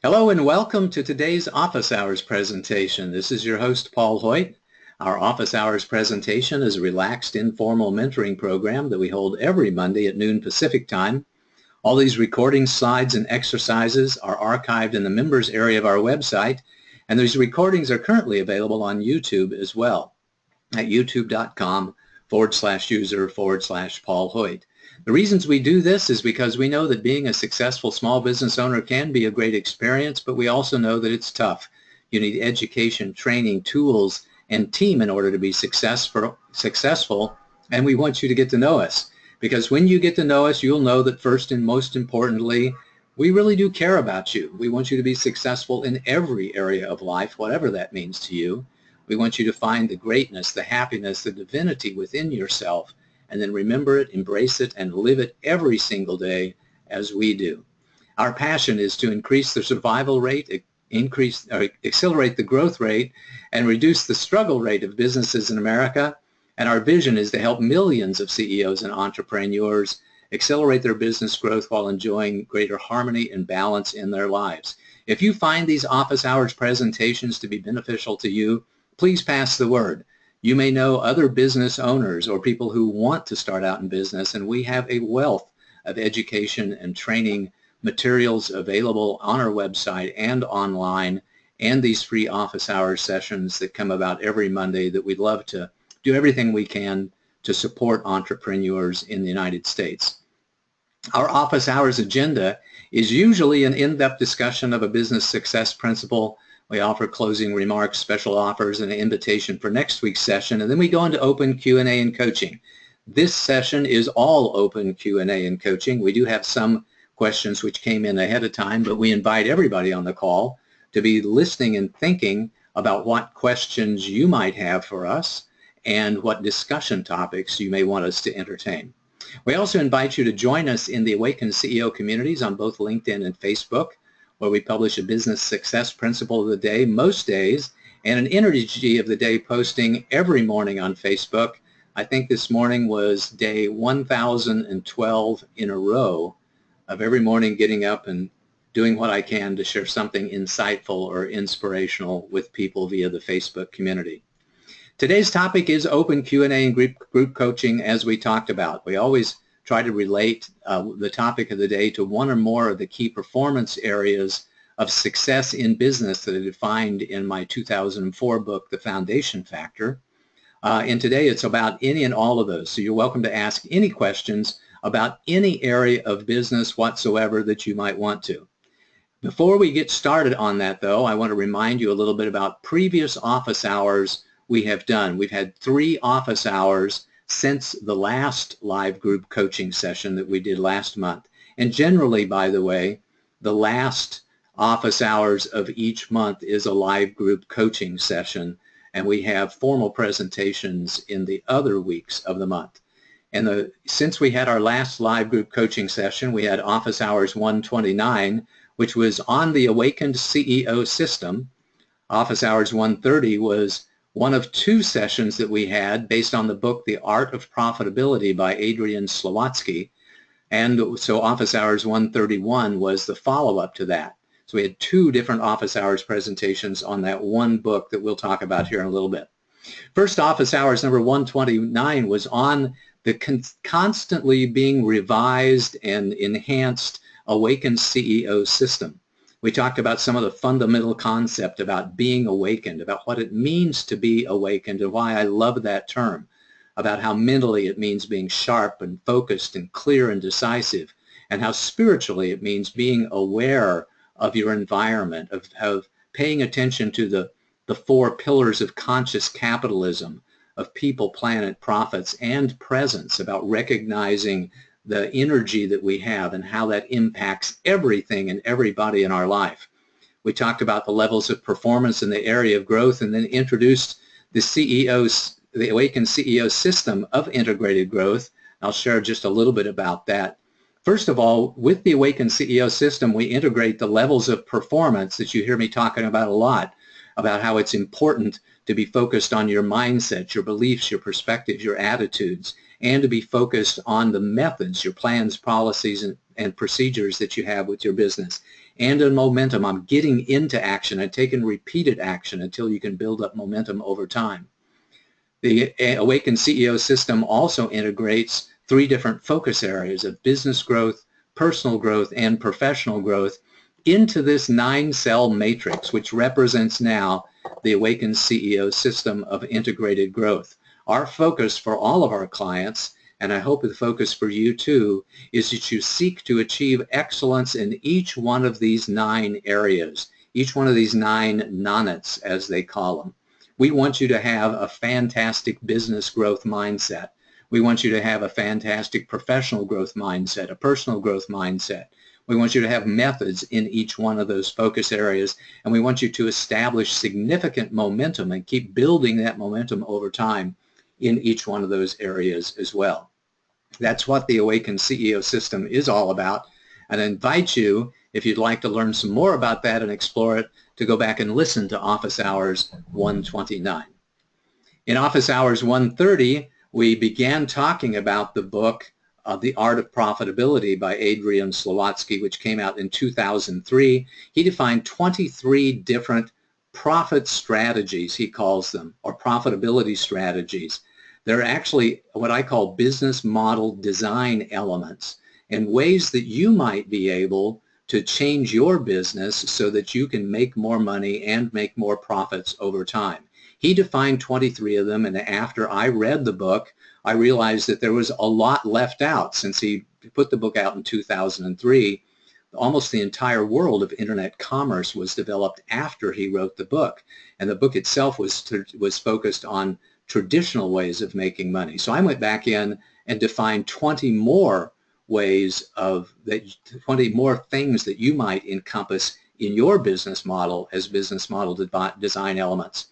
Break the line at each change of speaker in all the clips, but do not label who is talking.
Hello and welcome to today's Office Hours presentation. This is your host, Paul Hoyt. Our Office Hours presentation is a relaxed, informal mentoring program that we hold every Monday at noon Pacific Time. All these recording slides and exercises are archived in the members area of our website, and these recordings are currently available on YouTube as well at youtube.com/user/Paul Hoyt. The reasons we do this is because we know that being a successful small business owner can be a great experience, but we also know that it's tough. You need education, training, tools, and team in order to be successful, and we want you to get to know us. Because when you get to know us, you'll know that first and most importantly, we really do care about you. We want you to be successful in every area of life, whatever that means to you. We want you to find the greatness, the happiness, the divinity within yourself, and then remember it, embrace it, and live it every single day as we do. Our passion is to increase the survival rate, accelerate the growth rate, and reduce the struggle rate of businesses in America. And our vision is to help millions of CEOs and entrepreneurs accelerate their business growth while enjoying greater harmony and balance in their lives. If you find these office hours presentations to be beneficial to you, please pass the word. You may know other business owners or people who want to start out in business, and we have a wealth of education and training materials available on our website and online, and these free office hours sessions that come about every Monday that we'd love to do everything we can to support entrepreneurs in the United States. Our office hours agenda is usually an in-depth discussion of a business success principle. We offer closing remarks, special offers, and an invitation for next week's session, and then we go into open Q&A and coaching. This session is all open Q&A and coaching. We do have some questions which came in ahead of time, but we invite everybody on the call to be listening and thinking about what questions you might have for us and what discussion topics you may want us to entertain. We also invite you to join us in the Awakened CEO communities on both LinkedIn and Facebook, where we publish a business success principle of the day most days and an energy of the day posting every morning on Facebook. I think this morning was day 1012 in a row of every morning getting up and doing what I can to share something insightful or inspirational with people via the Facebook community. Today's topic is open Q&A and group coaching, as we talked about. We always try to relate the topic of the day to one or more of the key performance areas of success in business that I defined in my 2004 book, The Foundation Factor. And today it's about any and all of those. So you're welcome to ask any questions about any area of business whatsoever that you might want to. Before we get started on that, though, I want to remind you a little bit about previous office hours we have done. We've had 3 office hours since the last live group coaching session that we did last month. And generally, by the way, the last office hours of each month is a live group coaching session, and we have formal presentations in the other weeks of the month. And since we had our last live group coaching session, we had office hours 129, which was on the Awakened CEO system. Office hours 130 was one of 2 sessions that we had based on the book The Art of Profitability by Adrian Slowatsky. And so office hours 131 was the follow-up to that. So we had 2 different office hours presentations on that one book that we'll talk about here in a little bit. First office hours number 129 was on the constantly being revised and enhanced Awakened CEO system. We talked about some of the fundamental concept about being awakened, about what it means to be awakened and why I love that term, about how mentally it means being sharp and focused and clear and decisive, and how spiritually it means being aware of your environment, of paying attention to the 4 pillars of conscious capitalism, of people, planet, profits, and presence, about recognizing the energy that we have and how that impacts everything and everybody in our life. We talked about the levels of performance in the area of growth, and then introduced the Awakened CEO system of integrated growth. I'll share just a little bit about that. First of all, with the Awakened CEO system, we integrate the levels of performance that you hear me talking about a lot, about how it's important to be focused on your mindset, your beliefs, your perspectives, your attitudes, and to be focused on the methods, your plans, policies, and and procedures that you have with your business, and in momentum on getting into action and taking repeated action until you can build up momentum over time. The Awaken CEO system also integrates 3 different focus areas of business growth, personal growth, and professional growth into this 9-cell matrix, which represents now the Awaken CEO system of integrated growth. Our focus for all of our clients, and I hope the focus for you too, is that you seek to achieve excellence in each one of these 9 areas, each one of these 9 nonets, as they call them. We want you to have a fantastic business growth mindset. We want you to have a fantastic professional growth mindset, a personal growth mindset. We want you to have methods in each one of those focus areas, and we want you to establish significant momentum and keep building that momentum over time in each one of those areas as well. That's what the Awaken CEO system is all about, and I invite you, if you'd like to learn some more about that and explore it, to go back and listen to Office Hours 129. In Office Hours 130, we began talking about the book The Art of Profitability by Adrian Slowatsky, which came out in 2003. He defined 23 different profit strategies, he calls them, or profitability strategies. They're actually what I call business model design elements and ways that you might be able to change your business so that you can make more money and make more profits over time. He defined 23 of them, and after I read the book, I realized that there was a lot left out. Since he put the book out in 2003, almost the entire world of internet commerce was developed after he wrote the book, and the book itself was focused on traditional ways of making money. So I went back in and defined 20 more ways of 20 more things that you might encompass in your business model as business model design elements.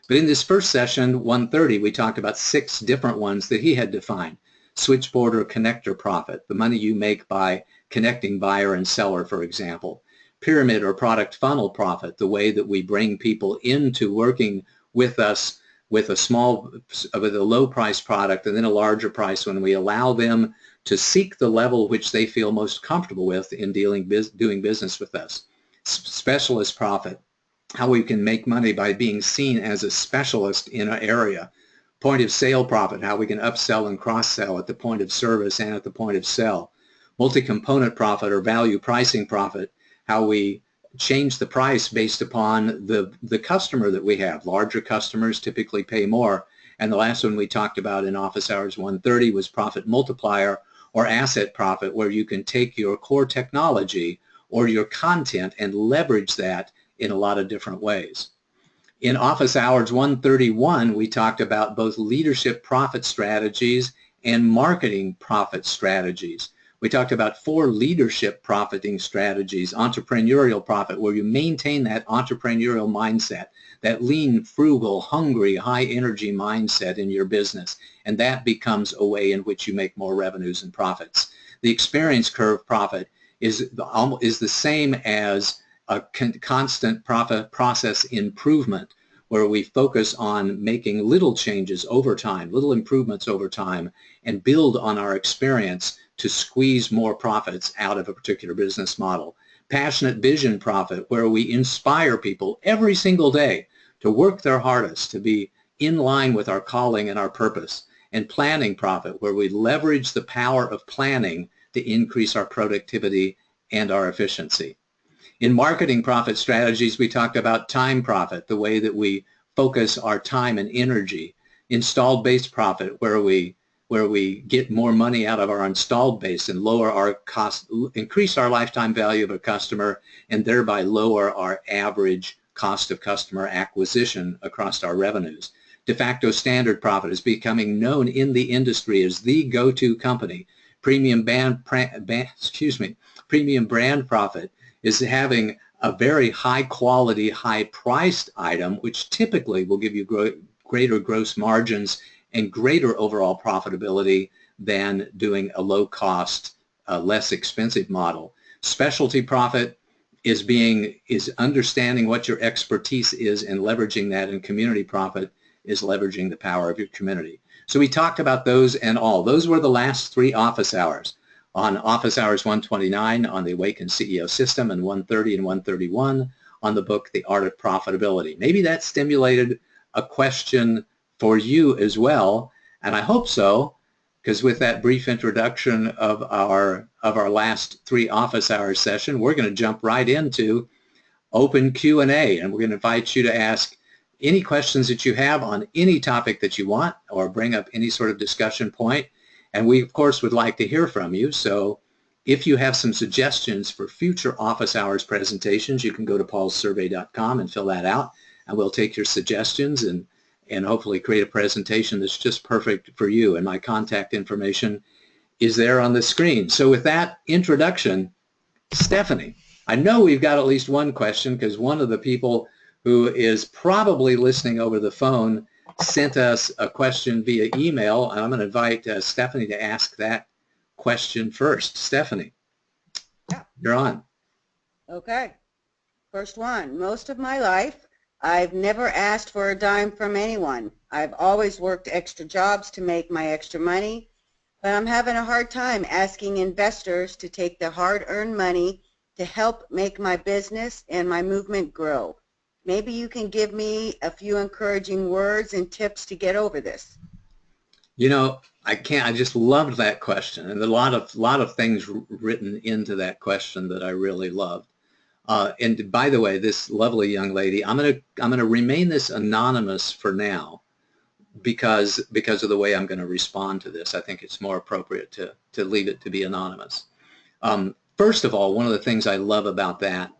But in this first session, 130, we talked about 6 different ones that he had defined. Switchboard or connector profit, the money you make by connecting buyer and seller, for example. Pyramid or product funnel profit, the way that we bring people into working with us with a low price product and then a larger price when we allow them to seek the level which they feel most comfortable with in doing business with us. Specialist profit, how we can make money by being seen as a specialist in an area. Point of sale profit, how we can upsell and cross-sell at the point of service and at the point of sell. Multi-component profit or value pricing profit, how we change the price based upon the customer that we have. Larger customers typically pay more. And the last one we talked about in Office Hours 130 was profit multiplier or asset profit, where you can take your core technology or your content and leverage that in a lot of different ways. In Office Hours 131, we talked about both leadership profit strategies and marketing profit strategies. We talked about 4 leadership profiting strategies. Entrepreneurial profit, where you maintain that entrepreneurial mindset, that lean, frugal, hungry, high energy mindset in your business, and that becomes a way in which you make more revenues and profits. The experience curve profit is the same as a constant profit process improvement, where we focus on making little changes over time, little improvements over time, and build on our experience to squeeze more profits out of a particular business model. Passionate vision profit, where we inspire people every single day to work their hardest, to be in line with our calling and our purpose. And planning profit, where we leverage the power of planning to increase our productivity and our efficiency. In marketing profit strategies, we talked about time profit, the way that we focus our time and energy. Installed base profit, where we get more money out of our installed base and lower our cost, increase our lifetime value of a customer, and thereby lower our average cost of customer acquisition across our revenues. De facto standard profit is becoming known in the industry as the go-to company. Premium brand profit is having a very high quality, high priced item, which typically will give you greater gross margins and greater overall profitability than doing a low cost, less expensive model. Specialty profit is understanding what your expertise is and leveraging that, and community profit is leveraging the power of your community. So we talked about those and all. Those were the last 3 office hours. on Office Hours 129 on the Awaken CEO System, and 130 and 131 on the book The Art of Profitability. Maybe that stimulated a question for you as well, and I hope so, because with that brief introduction of our last 3 office hours session, we're going to jump right into open Q&A, and we're going to invite you to ask any questions that you have on any topic that you want, or bring up any sort of discussion point. And we, of course, would like to hear from you. So if you have some suggestions for future office hours presentations, you can go to paulsurvey.com and fill that out, and we'll take your suggestions and hopefully create a presentation that's just perfect for you. And my contact information is there on the screen. So with that introduction, Stephanie, I know we've got at least one question, because one of the people who is probably listening over the phone sent us a question via email, and I'm going to invite Stephanie to ask that question first. Stephanie,
yeah,
you're on.
Okay. First one. Most of my life, I've never asked for a dime from anyone. I've always worked extra jobs to make my extra money, but I'm having a hard time asking investors to take their hard-earned money to help make my business and my movement grow. Maybe you can give me a few encouraging words and tips to get over this.
You know, I just loved that question, and a lot of things written into that question that I really loved. And by the way, this lovely young lady, I'm gonna remain this anonymous for now, because of the way I'm going to respond to this. I think it's more appropriate to leave it to be anonymous. First of all, one of the things I love about that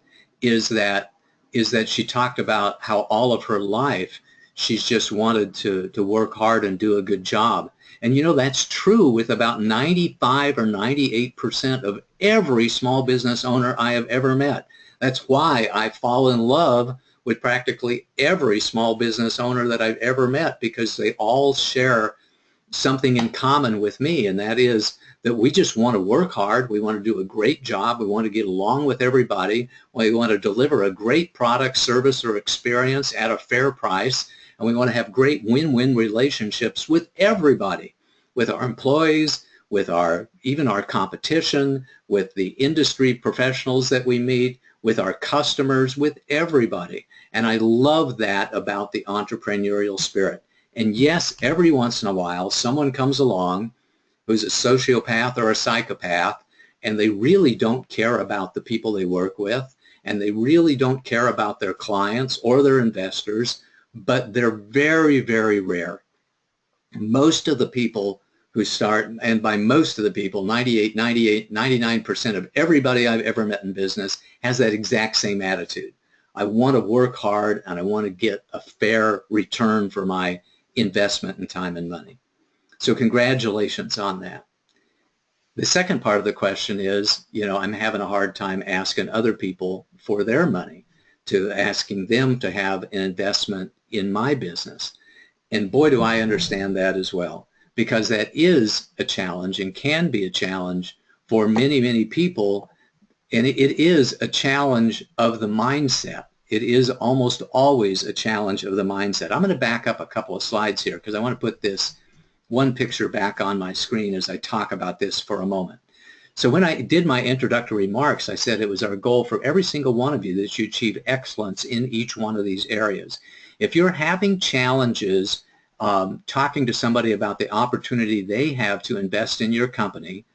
is that she talked about how all of her life she's just wanted to work hard and do a good job. And you know, that's true with about 95 or 98% of every small business owner I have ever met. That's why I fall in love with practically every small business owner that I've ever met, because they all share something in common with me, and that is that we just want to work hard, we want to do a great job, we want to get along with everybody, we want to deliver a great product, service, or experience at a fair price, and we want to have great win-win relationships with everybody, with our employees, with even our competition, with the industry professionals that we meet, with our customers, with everybody. And I love that about the entrepreneurial spirit. And yes, every once in a while, someone comes along who's a sociopath or a psychopath, and they really don't care about the people they work with, and they really don't care about their clients or their investors, but they're very, very rare. Most of the people who start, and by most of the people, 98, 99% of everybody I've ever met in business has that exact same attitude. I want to work hard, and I want to get a fair return for my investment in time and money. So congratulations on that. The second part of the question is, you know, I'm having a hard time asking other people for their money, to asking them to have an investment in my business. And boy, do I understand that as well, because that is a challenge and can be a challenge for many, many people. And it is a challenge of the mindset. It is almost always a challenge of the mindset. I'm going to back up a couple of slides here, because I want to put this one picture back on my screen as I talk about this for a moment. So when I did my introductory remarks, I said it was our goal for every single one of you that you achieve excellence in each one of these areas. If you're having challenges talking to somebody about the opportunity they have to invest in your company,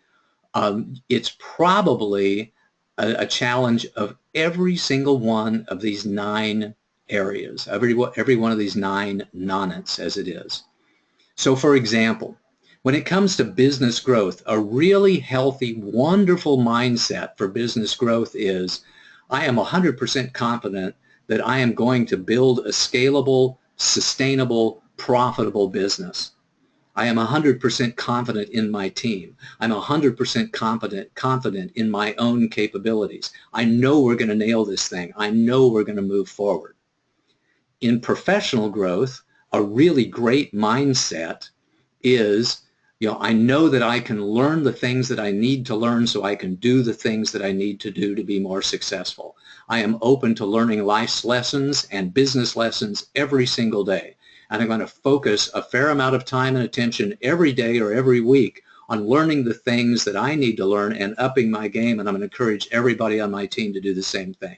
it's probably a challenge of every single one of these 9 areas, every one of these 9 nonets, as it is. So for example, when it comes to business growth, a really healthy, wonderful mindset for business growth is, I am 100% confident that I am going to build a scalable, sustainable, profitable business. I am 100% confident in my team. I'm 100% confident in my own capabilities. I know we're going to nail this thing. I know we're going to move forward. In professional growth, a really great mindset is, you know, I know that I can learn the things that I need to learn so I can do the things that I need to do to be more successful. I am open to learning life's lessons and business lessons every single day. And I'm going to focus a fair amount of time and attention every day or every week on learning the things that I need to learn and upping my game, and I'm going to encourage everybody on my team to do the same thing.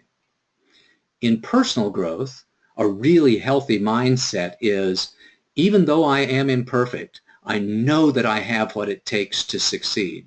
In personal growth, a really healthy mindset is, even though I am imperfect, I know that I have what it takes to succeed.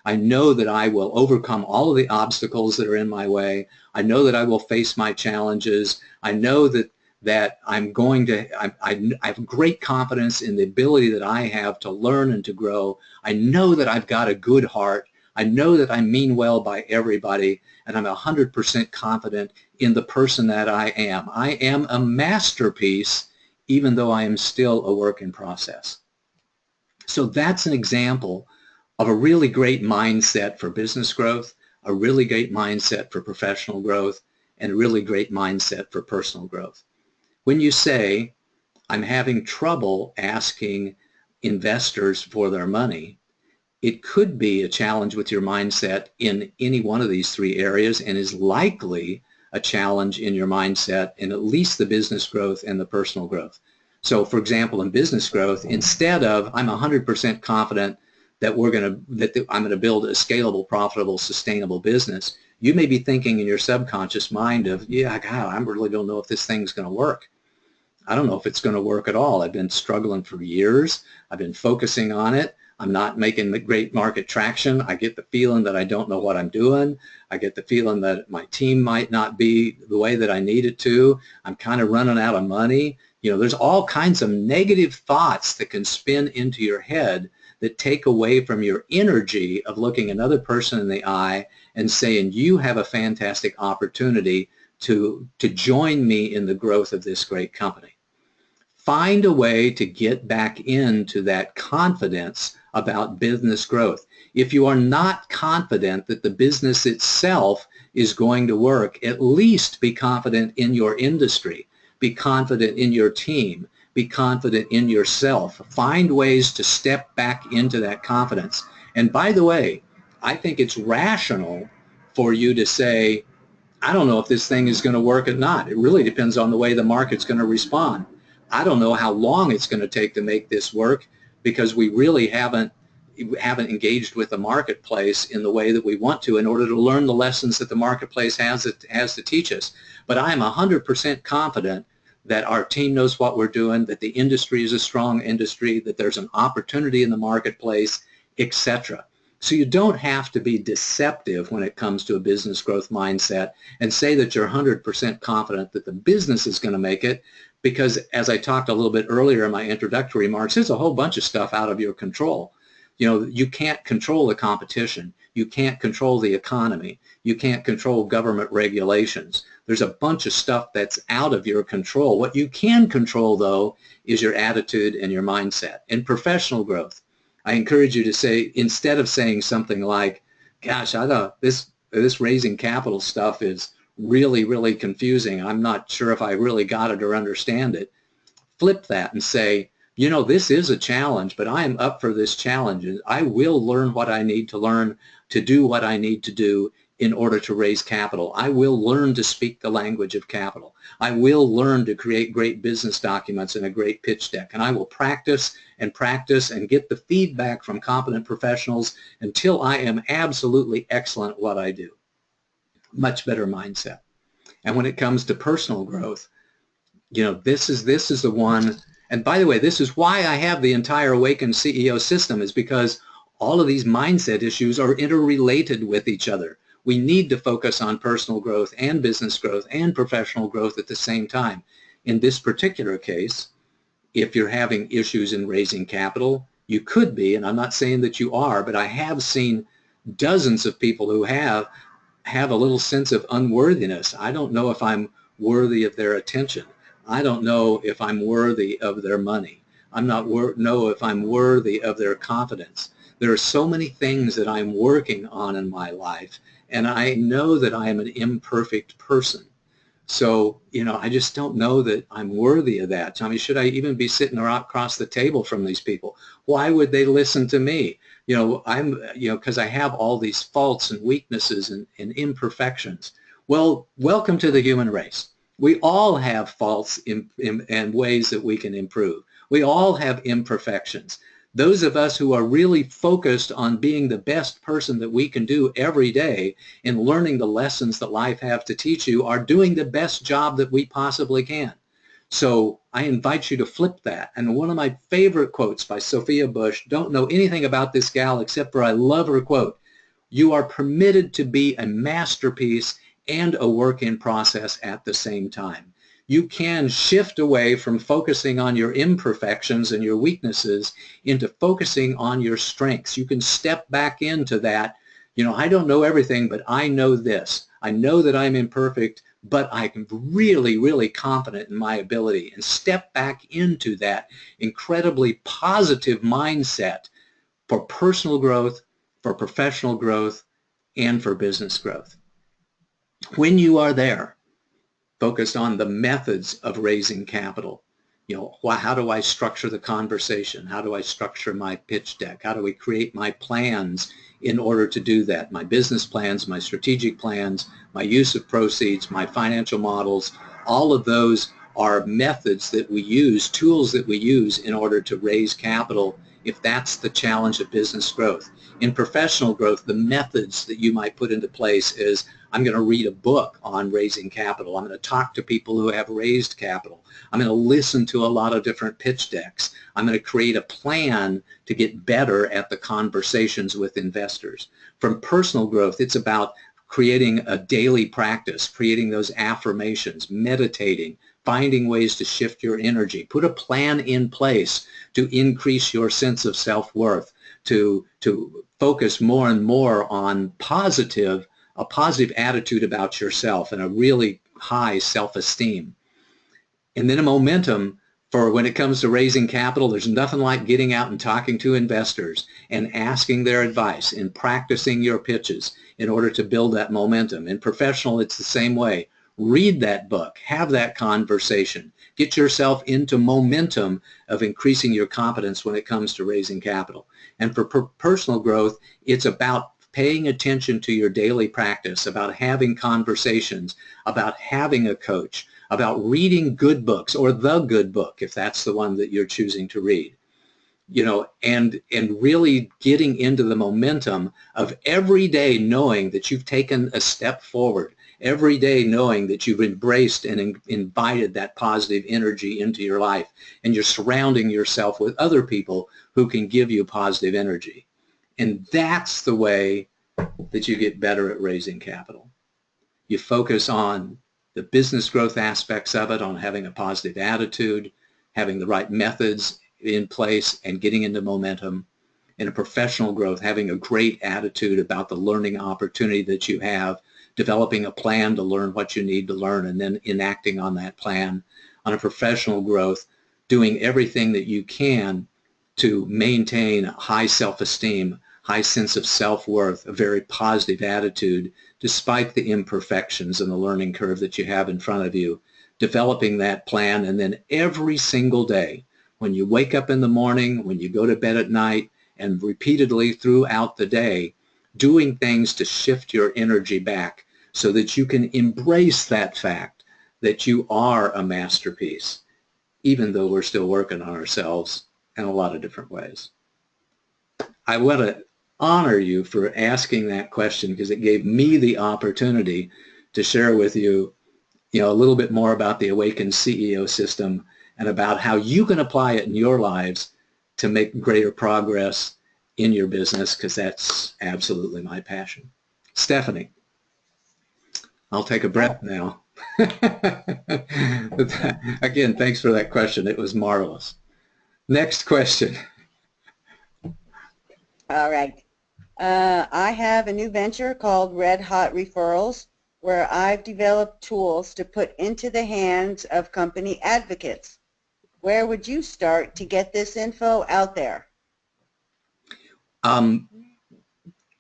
I know that I will overcome all of the obstacles that are in my way. I know that I will face my challenges. I know that I'm going to, I have great confidence in the ability that I have to learn and to grow. I know that I've got a good heart. I know that I mean well by everybody, and I'm 100% confident in the person that I am. I am a masterpiece, even though I am still a work in process. So that's an example of a really great mindset for business growth, a really great mindset for professional growth, and a really great mindset for personal growth. When you say, I'm having trouble asking investors for their money, it could be a challenge with your mindset in any one of these three areas, and is likely a challenge in your mindset in at least the business growth and the personal growth. So for example, in business growth, instead of I'm 100% confident that I'm going to build a scalable, profitable, sustainable business, you may be thinking in your subconscious mind of, yeah, God, I really don't know if this thing's going to work. I don't know if it's going to work at all. I've been struggling for years. I've been focusing on it. I'm not making great market traction. I get the feeling that I don't know what I'm doing. I get the feeling that my team might not be the way that I need it to. I'm kind of running out of money. You know, there's all kinds of negative thoughts that can spin into your head that take away from your energy of looking another person in the eye and saying, you have a fantastic opportunity to join me in the growth of this great company. Find a way to get back into that confidence about business growth. If you are not confident that the business itself is going to work, at least be confident in your industry, be confident in your team, be confident in yourself. Find ways to step back into that confidence. And by the way, I think it's rational for you to say, I don't know if this thing is going to work or not. It really depends on the way the market's going to respond. I don't know how long it's going to take to make this work, because we really haven't engaged with the marketplace in the way that we want to in order to learn the lessons that the marketplace has to teach us. But I am 100% confident that our team knows what we're doing, that the industry is a strong industry, that there's an opportunity in the marketplace, etc. So you don't have to be deceptive when it comes to a business growth mindset and say that you're 100% confident that the business is going to make it, because as I talked a little bit earlier in my introductory remarks, there's a whole bunch of stuff out of your control. You know, you can't control the competition. You can't control the economy. You can't control government regulations. There's a bunch of stuff that's out of your control. What you can control, though, is your attitude and your mindset. In professional growth, I encourage you to say, instead of saying something like, gosh, I thought this raising capital stuff is really, really confusing. I'm not sure if I really got it or understand it. Flip that and say, you know, this is a challenge, but I am up for this challenge. I will learn what I need to learn to do what I need to do in order to raise capital. I will learn to speak the language of capital. I will learn to create great business documents and a great pitch deck. And I will practice and get the feedback from competent professionals until I am absolutely excellent at what I do. Much better mindset. And when it comes to personal growth, you know, this is the one. And by the way, this is why I have the entire Awaken CEO system, is because all of these mindset issues are interrelated with each other. We need to focus on personal growth and business growth and professional growth at the same time. In this particular case, if you're having issues in raising capital, you could be, and I'm not saying that you are, but I have seen dozens of people who have a little sense of unworthiness. I don't know if I'm worthy of their attention. I don't know if I'm worthy of their money. I'm not know if I'm worthy of their confidence. There are so many things that I'm working on in my life, and I know that I am an imperfect person. So, you know, I just don't know that I'm worthy of that. I mean, should I even be sitting across the table from these people? Why would they listen to me? You know, because I have all these faults and weaknesses and imperfections. Well, welcome to the human race. We all have faults and ways that we can improve. We all have imperfections. Those of us who are really focused on being the best person that we can do every day in learning the lessons that life has to teach you are doing the best job that we possibly can. So I invite you to flip that. And one of my favorite quotes by Sophia Bush, don't know anything about this gal except for I love her quote, "You are permitted to be a masterpiece and a work in process at the same time." You can shift away from focusing on your imperfections and your weaknesses into focusing on your strengths. You can step back into that, I don't know everything, but I know this. I know that I'm imperfect, but I'm really, really confident in my ability, and step back into that incredibly positive mindset for personal growth, for professional growth, and for business growth. When you are there, focused on the methods of raising capital. How do I structure the conversation? How do I structure my pitch deck? How do we create my plans in order to do that? My business plans, my strategic plans, my use of proceeds, my financial models, all of those are methods that we use, tools that we use in order to raise capital if that's the challenge of business growth. In professional growth, the methods that you might put into place is, I'm going to read a book on raising capital. I'm going to talk to people who have raised capital. I'm going to listen to a lot of different pitch decks. I'm going to create a plan to get better at the conversations with investors. From personal growth, it's about creating a daily practice, creating those affirmations, meditating, finding ways to shift your energy. Put a plan in place to increase your sense of self-worth, to focus more and more on a positive attitude about yourself and a really high self-esteem. And then a momentum for when it comes to raising capital. There's nothing like getting out and talking to investors and asking their advice and practicing your pitches in order to build that momentum. In professional, it's the same way. Read that book, have that conversation, get yourself into momentum of increasing your competence when it comes to raising capital. And for personal growth, it's about paying attention to your daily practice, about having conversations, about having a coach, about reading good books or the good book if that's the one that you're choosing to read. And really getting into the momentum of every day knowing that you've taken a step forward, every day knowing that you've embraced and invited that positive energy into your life, and you're surrounding yourself with other people who can give you positive energy. And that's the way that you get better at raising capital. You focus on the business growth aspects of it, on having a positive attitude, having the right methods in place, and getting into momentum. In a professional growth, having a great attitude about the learning opportunity that you have, developing a plan to learn what you need to learn, and then enacting on that plan. On a professional growth, doing everything that you can to maintain high self-esteem, high sense of self-worth, a very positive attitude, despite the imperfections and the learning curve that you have in front of you, developing that plan, and then every single day, when you wake up in the morning, when you go to bed at night, and repeatedly throughout the day, doing things to shift your energy back so that you can embrace that fact that you are a masterpiece, even though we're still working on ourselves in a lot of different ways. I want to honor you for asking that question because it gave me the opportunity to share with you, a little bit more about the Awakened CEO system and about how you can apply it in your lives to make greater progress in your business, because that's absolutely my passion. Stephanie, I'll take a breath now. Again, thanks for that question. It was marvelous. Next question.
All right. I have a new venture called Red Hot Referralz, where I've developed tools to put into the hands of company advocates. Where would you start to get this info out there?
And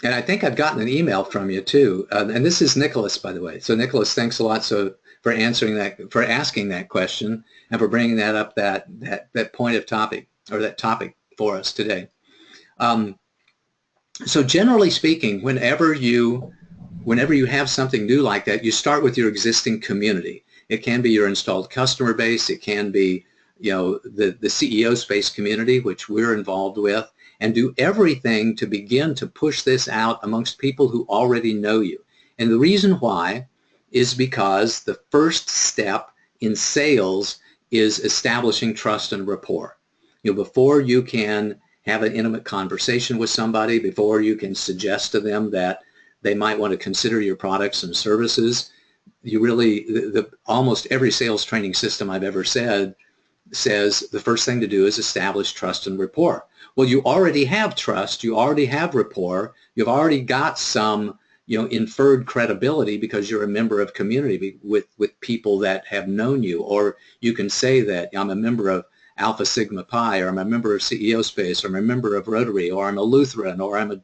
I think I've gotten an email from you too. And this is Nicholas, by the way. So Nicholas, thanks a lot for asking that question and for bringing that up, that point of topic, or that topic for us today. So generally speaking, whenever you have something new like that, you start with your existing community. It can be your installed customer base. It can be the CEO space community, which we're involved with, and do everything to begin to push this out amongst people who already know you. And the reason why is because the first step in sales is establishing trust and rapport. Before you can have an intimate conversation with somebody, before you can suggest to them that they might want to consider your products and services, you really, almost every sales training system I've ever said says the first thing to do is establish trust and rapport. Well, you already have trust, you already have rapport, you've already got some inferred credibility because you're a member of community with people that have known you. Or you can say that I'm a member of Alpha Sigma Pi, or I'm a member of CEO Space, or I'm a member of Rotary, or I'm a Lutheran, or I'm a,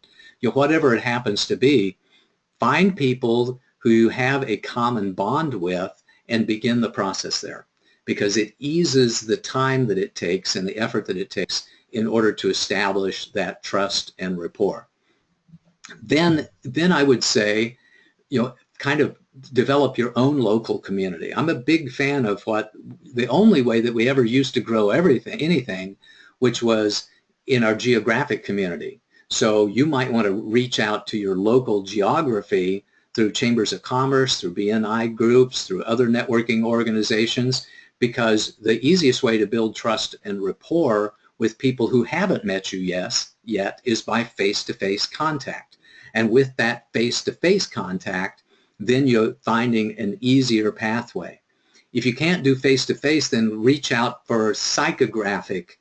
whatever it happens to be. Find people who you have a common bond with and begin the process there, because it eases the time that it takes and the effort that it takes in order to establish that trust and rapport. Then I would say, kind of develop your own local community. I'm a big fan of the only way that we ever used to grow anything, which was in our geographic community. So you might want to reach out to your local geography through chambers of commerce, through BNI groups, through other networking organizations, because the easiest way to build trust and rapport with people who haven't met you yet is by face-to-face contact. And with that face-to-face contact, then you're finding an easier pathway. If you can't do face-to-face, then reach out for psychographic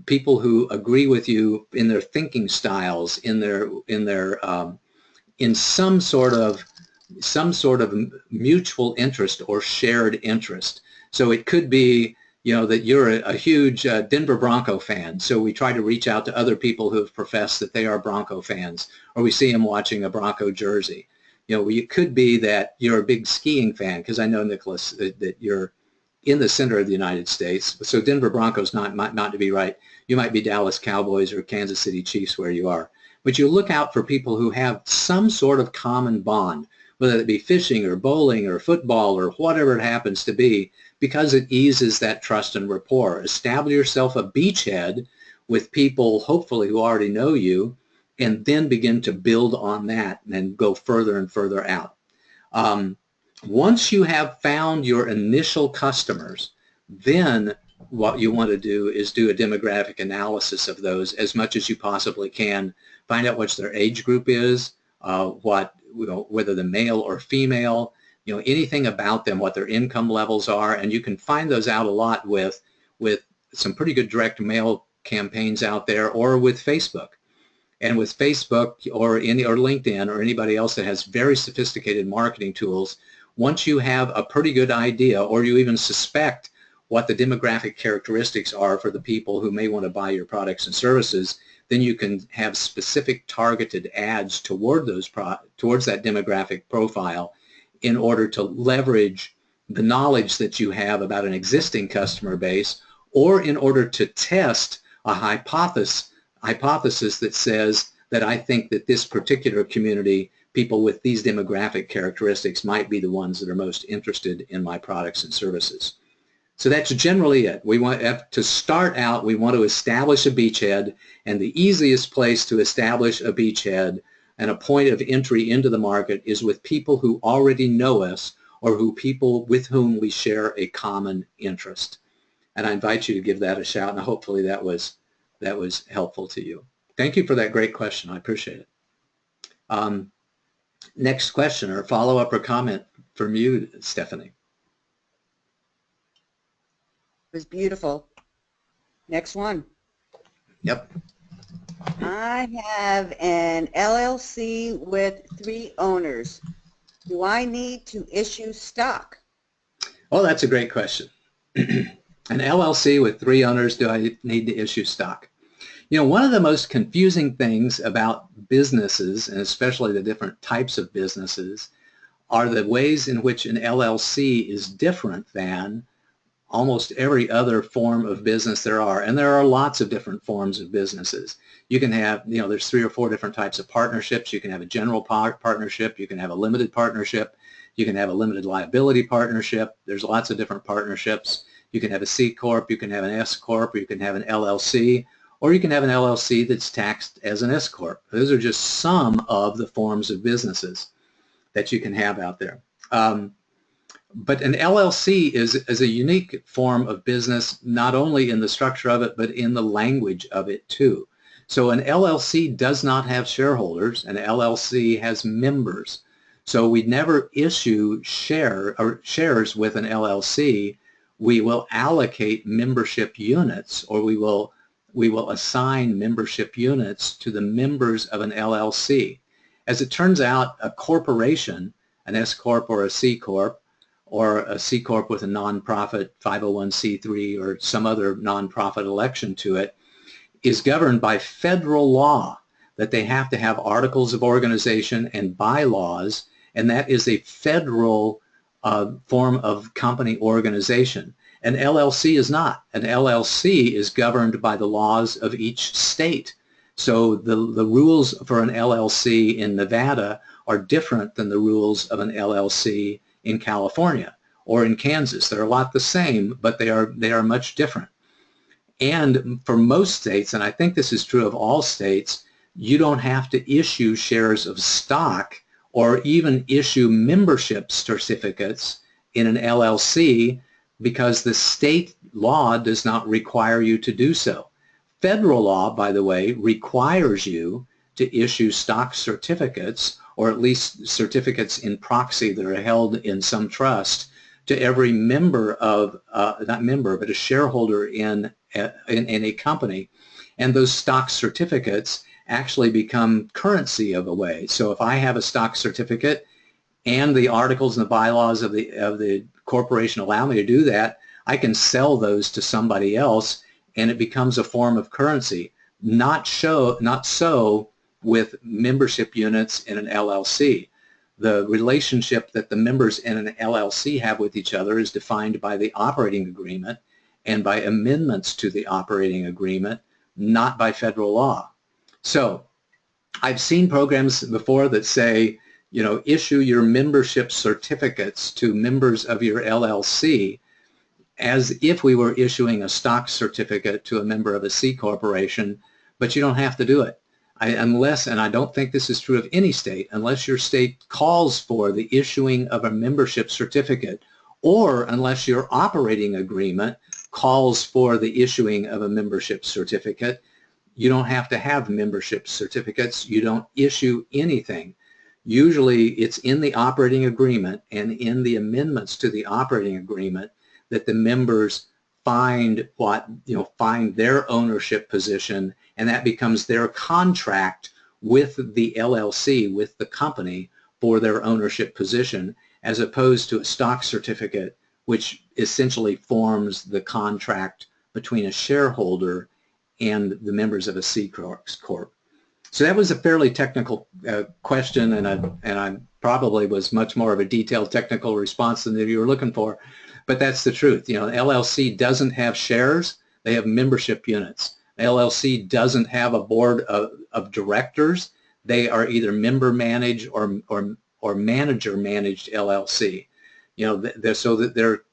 people who agree with you in their thinking styles, in some sort of mutual interest or shared interest. So it could be, that you're a huge Denver Bronco fan, so we try to reach out to other people who have professed that they are Bronco fans, or we see them watching a Bronco jersey. It could be that you're a big skiing fan, because I know, Nicholas, that you're in the center of the United States. So Denver Broncos might not be right. You might be Dallas Cowboys or Kansas City Chiefs where you are. But you look out for people who have some sort of common bond, whether it be fishing or bowling or football or whatever it happens to be, because it eases that trust and rapport. Establish yourself a beachhead with people, hopefully, who already know you, and then begin to build on that and go further and further out. Once you have found your initial customers, then what you want to do is do a demographic analysis of those as much as you possibly can. Find out what their age group is, whether they're male or female, anything about them, what their income levels are, and you can find those out a lot with some pretty good direct mail campaigns out there, or with Facebook. And with Facebook or LinkedIn or anybody else that has very sophisticated marketing tools, once you have a pretty good idea, or you even suspect what the demographic characteristics are for the people who may want to buy your products and services, then you can have specific targeted ads towards that demographic profile in order to leverage the knowledge that you have about an existing customer base, or in order to test a hypothesis that says that I think that this particular community, people with these demographic characteristics, might be the ones that are most interested in my products and services. So that's generally it. We want to start out, we want to establish a beachhead, and the easiest place to establish a beachhead and a point of entry into the market is with people who already know us, or people with whom we share a common interest. And I invite you to give that a shout, and hopefully that was helpful to you. Thank you for that great question. I appreciate it. Next question, or follow-up or comment from you, Stephanie.
It was beautiful. Next one.
Yep.
I have an LLC with 3 owners. Do I need to issue stock?
Oh, that's a great question. An LLC with 3 owners, do I need to issue stock? One of the most confusing things about businesses, and especially the different types of businesses, are the ways in which an LLC is different than almost every other form of business there are. And there are lots of different forms of businesses. You can have, there's 3 or 4 different types of partnerships. You can have a general partnership. You can have a limited partnership. You can have a limited liability partnership. There's lots of different partnerships. You can have a C Corp, you can have an S Corp, or you can have an LLC, or you can have an LLC that's taxed as an S Corp. Those are just some of the forms of businesses that you can have out there. But an LLC is a unique form of business, not only in the structure of it, but in the language of it too. So an LLC does not have shareholders. An LLC has members. So we never issue shares with an LLC. We will allocate membership units, or we will assign membership units to the members of an LLC. As it turns out, a corporation, an S Corp or a C Corp, or a C Corp with a nonprofit 501c3 or some other nonprofit election to it, is governed by federal law, that they have to have articles of organization and bylaws, and that is a federal form of company organization. An LLC is not. An LLC is governed by the laws of each state. So the rules for an LLC in Nevada are different than the rules of an LLC in California or in Kansas. They're a lot the same, but they are much different. And for most states, and I think this is true of all states, you don't have to issue shares of stock or even issue membership certificates in an LLC because the state law does not require you to do so. Federal law, by the way, requires you to issue stock certificates, or at least certificates in proxy that are held in some trust, to every member of, not member, but a shareholder in a company. And those stock certificates actually become currency of a way. So if I have a stock certificate and the articles and the bylaws of the corporation allow me to do that, I can sell those to somebody else and it becomes a form of currency. Not so with membership units in an LLC. The relationship that the members in an LLC have with each other is defined by the operating agreement and by amendments to the operating agreement, not by federal law. So I've seen programs before that say, you know, issue your membership certificates to members of your LLC as if we were issuing a stock certificate to a member of a C corporation, but you don't have to do it. Unless, and I don't think this is true of any state, unless your state calls for the issuing of a membership certificate, or unless your operating agreement calls for the issuing of a membership certificate, you don't have to have membership certificates. You don't issue anything. Usually it's in the operating agreement and in the amendments to the operating agreement that the members find their ownership position, and that becomes their contract with the LLC, with the company, for their ownership position, as opposed to a stock certificate, which essentially forms the contract between a shareholder and the members of a C Corp. So that was a fairly technical question, and I probably was much more of a detailed technical response than you were looking for, but that's the truth. You know, an LLC doesn't have shares; they have membership units. An LLC doesn't have a board of directors; they are either member managed or manager managed LLC. You know, so that they're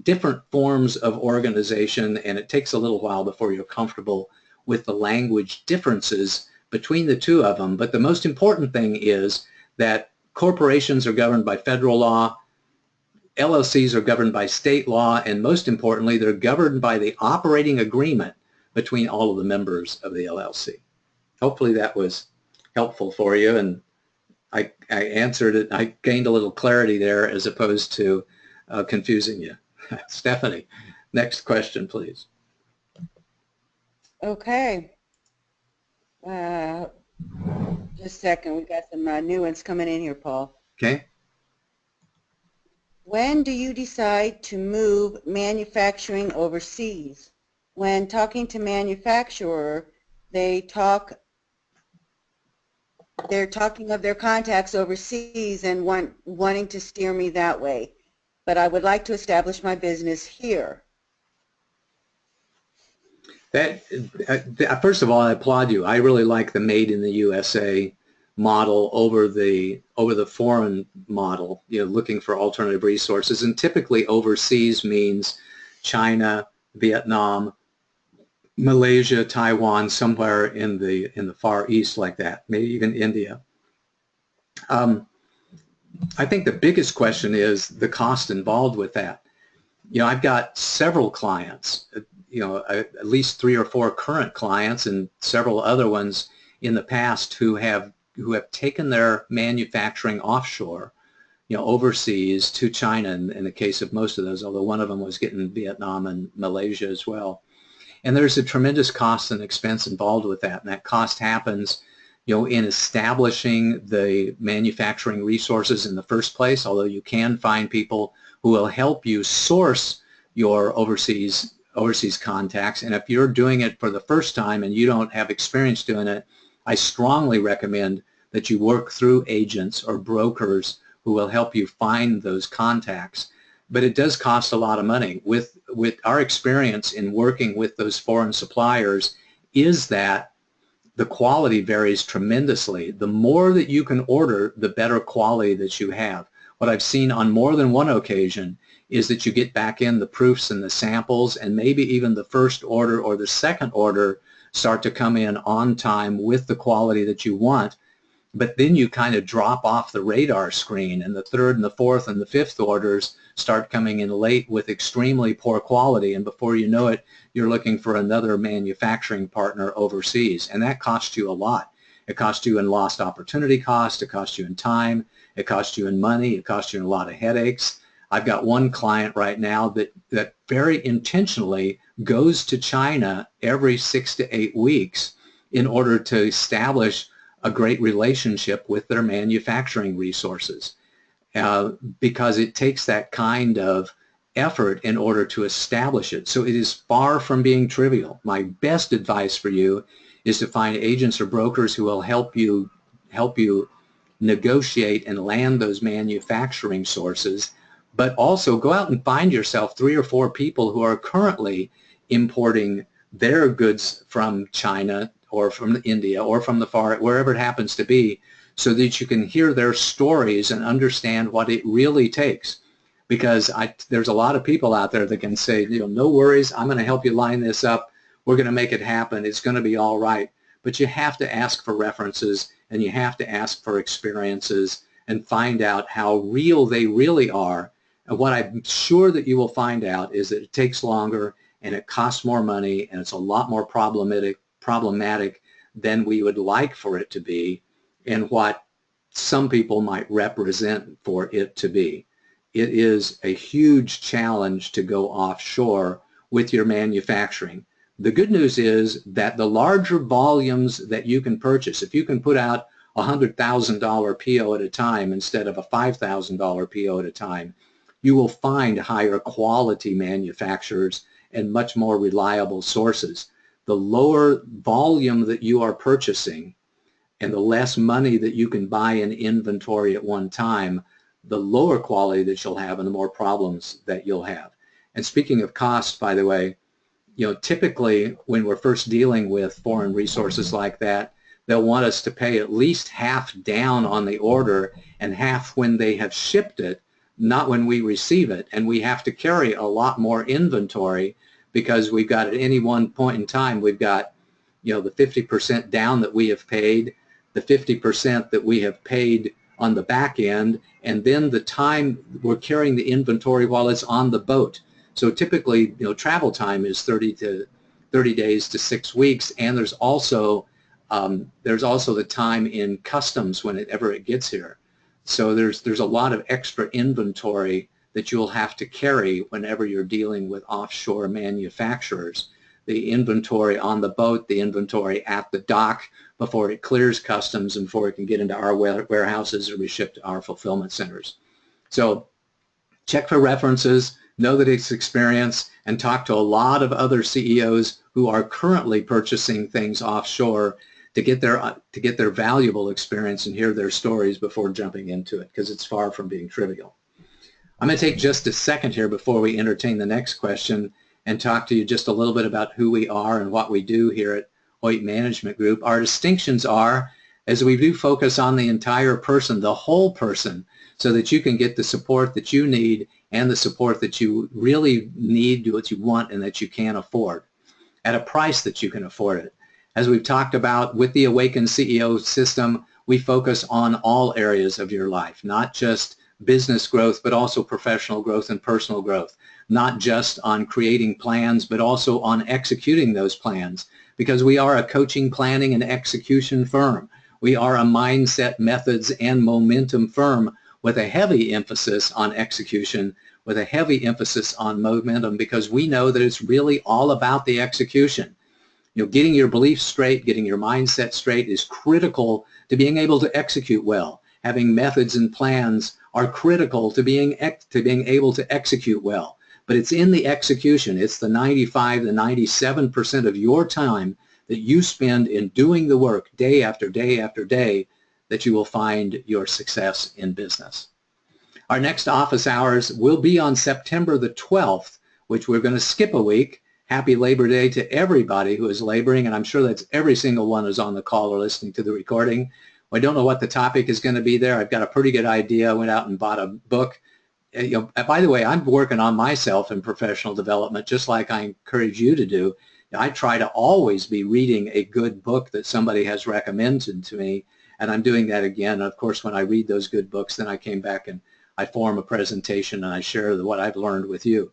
different forms of organization, and it takes a little while before you're comfortable with the language differences between the two of them. But the most important thing is that corporations are governed by federal law, LLCs are governed by state law, and most importantly, they're governed by the operating agreement between all of the members of the LLC. Hopefully that was helpful for you, and I answered it. I gained a little clarity there as opposed to confusing you. Stephanie, next question, please.
Okay. Just a second. We've got some new ones coming in here, Paul.
Okay.
When do you decide to move manufacturing overseas? When talking to manufacturer, they're talking of their contacts overseas and wanting to steer me that way. But I would like to establish my business here.
First of all, I applaud you. I really like the Made in the USA model over the foreign model, looking for alternative resources. And typically overseas means China, Vietnam, Malaysia, Taiwan, somewhere in the Far East like that, maybe even India. I think the biggest question is the cost involved with that. I've got several clients, at least 3 or 4 current clients and several other ones in the past who have taken their manufacturing offshore, overseas to China in the case of most of those, although one of them was getting Vietnam and Malaysia as well. And there's a tremendous cost and expense involved with that, and that cost happens in establishing the manufacturing resources in the first place, although you can find people who will help you source your overseas contacts. And if you're doing it for the first time and you don't have experience doing it, I strongly recommend that you work through agents or brokers who will help you find those contacts. But it does cost a lot of money. With our experience in working with those foreign suppliers is that the quality varies tremendously. The more that you can order, the better quality that you have. What I've seen on more than one occasion is that you get back in the proofs and the samples, and maybe even the first order or the second order start to come in on time with the quality that you want, but then you kind of drop off the radar screen, and the third and the fourth and the fifth orders start coming in late with extremely poor quality, and before you know it, you're looking for another manufacturing partner overseas, and that costs you a lot. It costs you in lost opportunity cost, it costs you in time, it costs you in money, it costs you in a lot of headaches. I've got one client right now that very intentionally goes to China every 6 to 8 weeks in order to establish a great relationship with their manufacturing resources, because it takes that kind of effort in order to establish it. So it is far from being trivial. My best advice for you is to find agents or brokers who will help you negotiate and land those manufacturing sources, but also go out and find yourself 3 or 4 people who are currently importing their goods from China or from India or from the far, wherever it happens to be, so that you can hear their stories and understand what it really takes. Because there's a lot of people out there that can say, no worries, I'm going to help you line this up, we're going to make it happen, it's going to be all right. But you have to ask for references, and you have to ask for experiences and find out how real they really are. And what I'm sure that you will find out is that it takes longer, and it costs more money, and it's a lot more problematic than we would like for it to be, and what some people might represent for it to be. It is a huge challenge to go offshore with your manufacturing. The good news is that the larger volumes that you can purchase, if you can put out a $100,000 PO at a time instead of a $5,000 PO at a time, you will find higher quality manufacturers and much more reliable sources. The lower volume that you are purchasing and the less money that you can buy in inventory at one time, the lower quality that you'll have and the more problems that you'll have. And speaking of cost, by the way, typically when we're first dealing with foreign resources like that, they'll want us to pay at least half down on the order and half when they have shipped it, not when we receive it. And we have to carry a lot more inventory because we've got at any one point in time, we've got the 50% down that we have paid, the 50% that we have paid on the back end, and then the time we're carrying the inventory while it's on the boat. So typically, travel time is 30 days to 6 weeks, and there's also the time in customs whenever it gets here. So there's a lot of extra inventory that you'll have to carry whenever you're dealing with offshore manufacturers. The inventory on the boat, the inventory at the dock before it clears customs and before it can get into our warehouses or be shipped to our fulfillment centers. So check for references, know that it's experience, and talk to a lot of other CEOs who are currently purchasing things offshore to get their valuable experience and hear their stories before jumping into it, because it's far from being trivial. I'm going to take just a second here before we entertain the next question and talk to you just a little bit about who we are and what we do here at Hoyt Management Group. Our distinctions are as we do focus on the entire person, the whole person, so that you can get the support that you need and the support that you really need, what you want, and that you can afford at a price that you can afford it. As we've talked about with the Awaken CEO system, we focus on all areas of your life, not just business growth, but also professional growth and personal growth, not just on creating plans, but also on executing those plans, because we are a coaching, planning, and execution firm. We are a mindset, methods, and momentum firm with a heavy emphasis on execution, with a heavy emphasis on momentum, because we know that it's really all about the execution. Getting your beliefs straight, getting your mindset straight is critical to being able to execute well. Having methods and plans are critical to being able to execute well. But it's in the execution. It's the 95 to 97% of your time that you spend in doing the work day after day after day that you will find your success in business. Our next office hours will be on September the 12th, which we're going to skip a week. Happy Labor Day to everybody who is laboring, and I'm sure that's every single one who's on the call or listening to the recording. I don't know what the topic is going to be there. I've got a pretty good idea. I went out and bought a book. By the way, I'm working on myself in professional development, just like I encourage you to do. I try to always be reading a good book that somebody has recommended to me, and I'm doing that again. Of course, when I read those good books, then I came back and I form a presentation and I share what I've learned with you.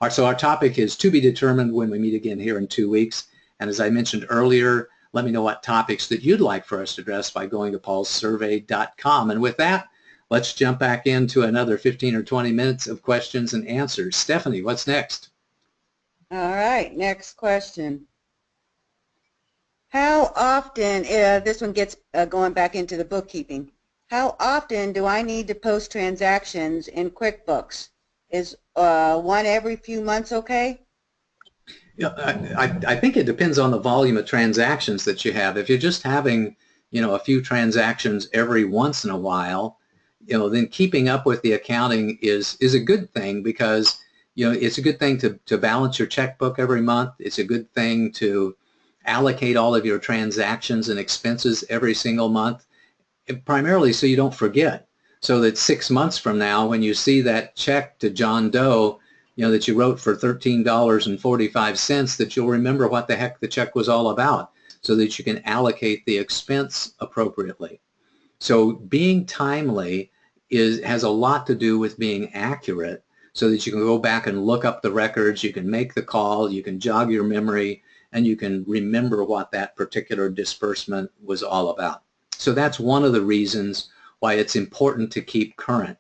So our topic is to be determined when we meet again here in 2 weeks. And as I mentioned earlier, let me know what topics that you'd like for us to address by going to paulsurvey.com. And with that, let's jump back into another 15 or 20 minutes of questions and answers. Stephanie, what's next?
All right, next question. How often, this one gets going back into the bookkeeping, how often do I need to post transactions in QuickBooks? Is one every few months okay?
Yeah, I think it depends on the volume of transactions that you have. If you're just having, a few transactions every once in a while, then keeping up with the accounting is a good thing, because, it's a good thing to balance your checkbook every month. It's a good thing to allocate all of your transactions and expenses every single month, primarily so you don't forget. So that 6 months from now, when you see that check to John Doe, that you wrote for $13.45, that you'll remember what the heck the check was all about, so that you can allocate the expense appropriately. So being timely has a lot to do with being accurate, so that you can go back and look up the records, you can make the call, you can jog your memory, and you can remember what that particular disbursement was all about. So that's one of the reasons why it's important to keep current.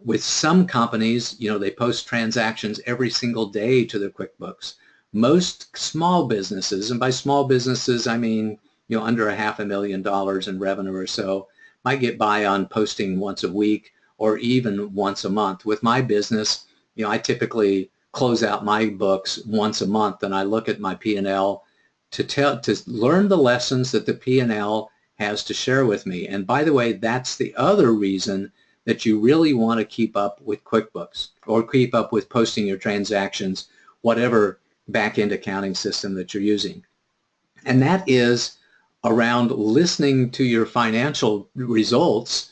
With some companies, they post transactions every single day to their QuickBooks. Most small businesses, and by small businesses I mean, under $500,000 in revenue or so, might get by on posting once a week or even once a month. With my business, I typically close out my books once a month, and I look at my P&L to learn the lessons that the P&L has to share with me. And by the way, that's the other reason that you really want to keep up with QuickBooks, or keep up with posting your transactions, whatever back-end accounting system that you're using. And that is around listening to your financial results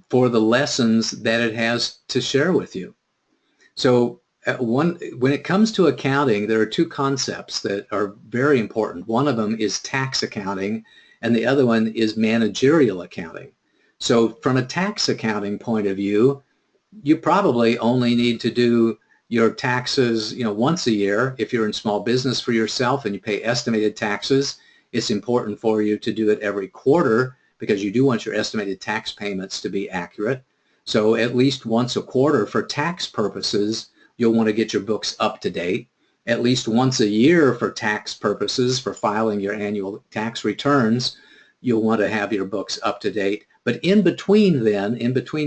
for the lessons that it has to share with you. So when it comes to accounting, there are two concepts that are very important. One of them is tax accounting, and the other one is managerial accounting. So from a tax accounting point of view, you probably only need to do your taxes, once a year. If you're in small business for yourself and you pay estimated taxes, it's important for you to do it every quarter, because you do want your estimated tax payments to be accurate. So at least once a quarter for tax purposes, you'll want to get your books up to date. At least once a year for tax purposes, for filing your annual tax returns, you'll want to have your books up to date. But in between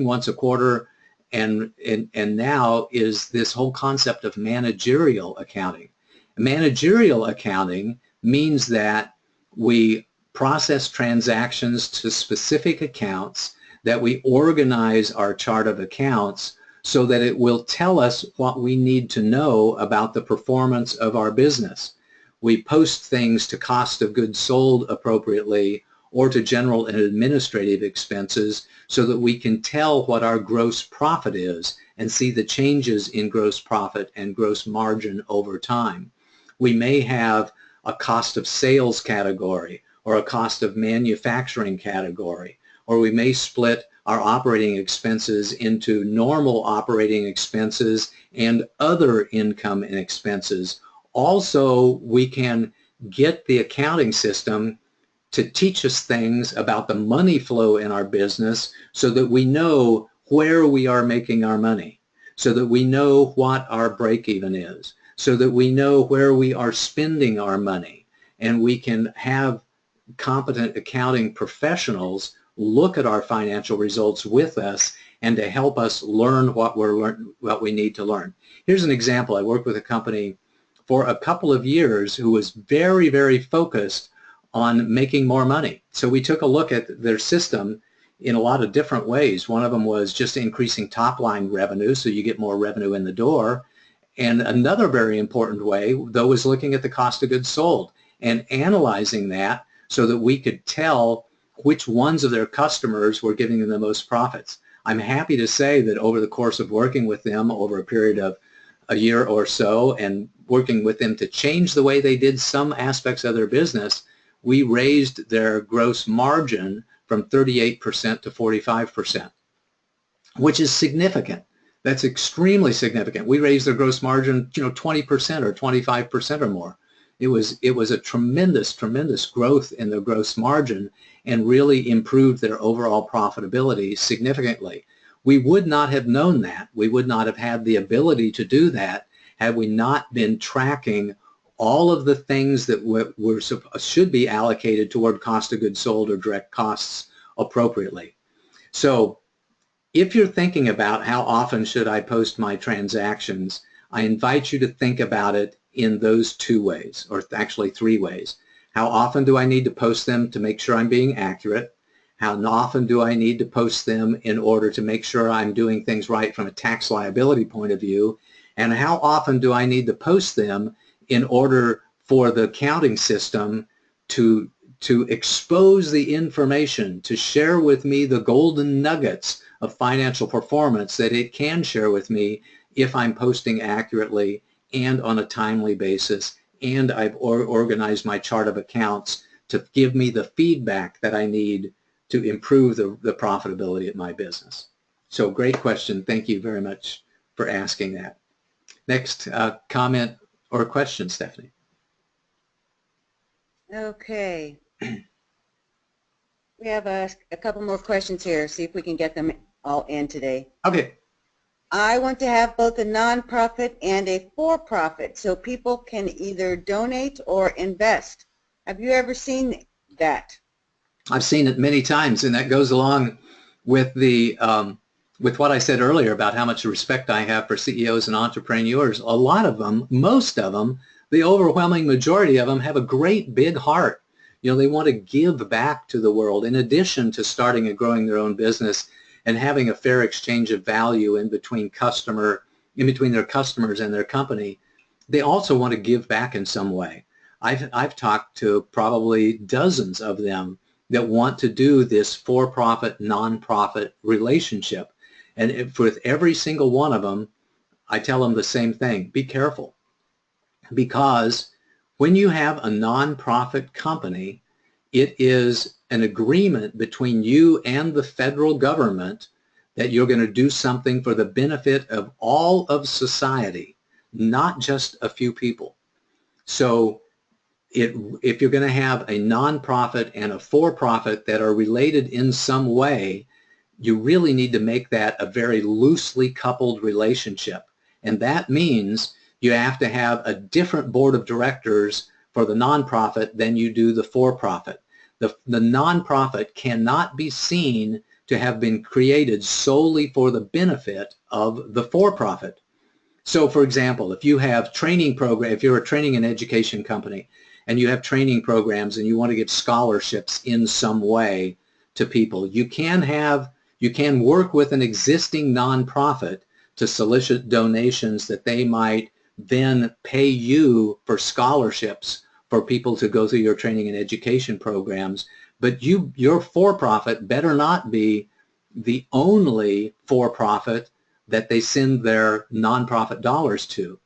once a quarter and now is this whole concept of managerial accounting. Managerial accounting means that we process transactions to specific accounts, that we organize our chart of accounts so that it will tell us what we need to know about the performance of our business. We post things to cost of goods sold appropriately, or to general and administrative expenses so that we can tell what our gross profit is and see the changes in gross profit and gross margin over time. We may have a cost of sales category or a cost of manufacturing category, or we may split our operating expenses into normal operating expenses and other income and expenses. Also, we can get the accounting system to teach us things about the money flow in our business so that we know where we are making our money, so that we know what our break-even is, so that we know where we are spending our money, and we can have competent accounting professionals look at our financial results with us and to help us learn what we need to learn. Here's an example. I worked with a company for a couple of years who was very, very focused on making more money. So we took a look at their system in a lot of different ways. One of them was just increasing top line revenue so you get more revenue in the door. And another very important way, though, was looking at the cost of goods sold and analyzing that so that we could tell which ones of their customers were giving them the most profits. I'm happy to say that over the course of working with them over a period of a year or so and working with them to change the way they did some aspects of their business, we raised their gross margin from 38% to 45%, which is significant. That's extremely significant. We raised their gross margin, 20% or 25% or more. It was a tremendous, tremendous growth in their gross margin and really improved their overall profitability significantly. We would not have known that. We would not have had the ability to do that had we not been tracking all of the things that should be allocated toward cost of goods sold or direct costs appropriately. So if you're thinking about how often should I post my transactions, I invite you to think about it in those two ways, or actually three ways. How often do I need to post them to make sure I'm being accurate? How often do I need to post them in order to make sure I'm doing things right from a tax liability point of view? And how often do I need to post them in order for the accounting system to expose the information, to share with me the golden nuggets of financial performance that it can share with me if I'm posting accurately and on a timely basis, and I've organized my chart of accounts to give me the feedback that I need to improve the profitability of my business. So great question. Thank you very much for asking that. Next comment or question, Stephanie.
Okay. We have a couple more questions here. See if we can get them all in today.
Okay.
I want to have both a nonprofit and a for-profit so people can either donate or invest. Have you ever seen that?
I've seen it many times, and that goes along with the with what I said earlier about how much respect I have for CEOs and entrepreneurs. A lot of them, most of them, the overwhelming majority of them have a great big heart. They want to give back to the world in addition to starting and growing their own business and having a fair exchange of value in between their customers and their company. They also want to give back in some way. I've talked to probably dozens of them that want to do this for-profit, non-profit relationship. And with every single one of them, I tell them the same thing. Be careful. Because when you have a non-profit company, it is an agreement between you and the federal government that you're going to do something for the benefit of all of society, not just a few people. So if you're going to have a nonprofit and a for-profit that are related in some way, you really need to make that a very loosely coupled relationship. And that means you have to have a different board of directors for the nonprofit than you do the for-profit. The nonprofit cannot be seen to have been created solely for the benefit of the for-profit. So, for example, if you have if you're a training and education company, and you have training programs and you want to give scholarships in some way to people, you can work with an existing nonprofit to solicit donations that they might then pay you for scholarships for people to go through your training and education programs. But your for-profit better not be the only for-profit that they send their nonprofit dollars to,